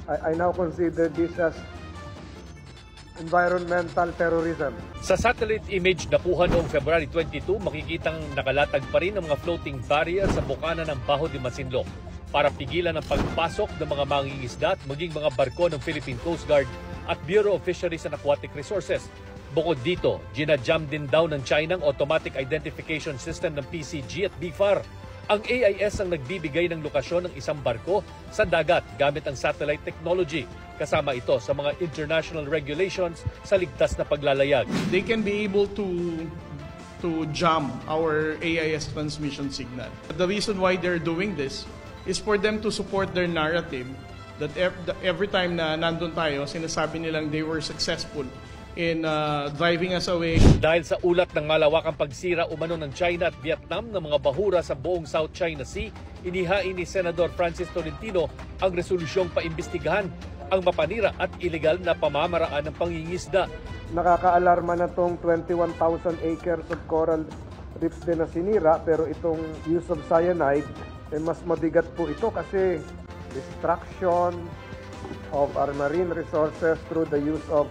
I now consider this as environmental terrorism. Sa satellite image na kuha noong February 22, makikitang nakalatag pa rin ang mga floating barrier sa bukana ng Baho de Masinloc para pigilan ang pagpasok ng mga mangingisda at maging mga barko ng Philippine Coast Guard at Bureau of Fisheries and Aquatic Resources. Bukod dito, ginajam din daw ng China ang Automatic Identification System ng PCG at BFAR. Ang AIS ang nagbibigay ng lokasyon ng isang barko sa dagat gamit ang satellite technology. Kasama ito sa mga international regulations sa ligtas na paglalayag. They can be able to jam our AIS transmission signal. The reason why they're doing this is for them to support their narrative that every time na nandun tayo, sinasabi nilang they were successful in driving us away. Dahil sa ulat ng malawakang pagsira umano ng China at Vietnam ng mga bahura sa buong South China Sea, inihain ni Senador Francis Tolentino ang resolusyong paimbestigahan ang mapanira at ilegal na pamamaraan ng pangingisda. Nakakaalarma na itong 21,000 acres of coral reefs din na sinira, pero itong use of cyanide, mas mabigat po ito kasi destruction of our marine resources through the use of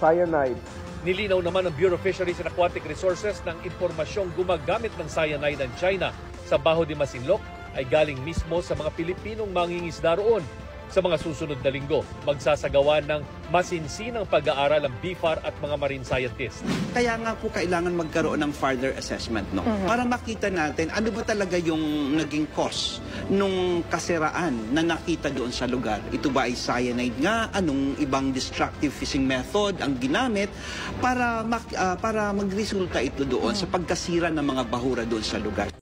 cyanide. Nilinaw naman ng Bureau of Fisheries and Aquatic Resources ng impormasyong gumagamit ng cyanide ng China sa Baho de Masinloc ay galing mismo sa mga Pilipinong mangingisda roon. Sa mga susunod na linggo, magsasagawa ng masinsinang pag-aaral ang BFAR at mga marine scientists. Kaya nga po kailangan magkaroon ng further assessment, no? Para makita natin ano ba talaga yung naging cause nung kasiraan na nakita doon sa lugar. Ito ba ay cyanide nga? Anong ibang destructive fishing method ang ginamit para magresulta ito doon sa pagkasira ng mga bahura doon sa lugar?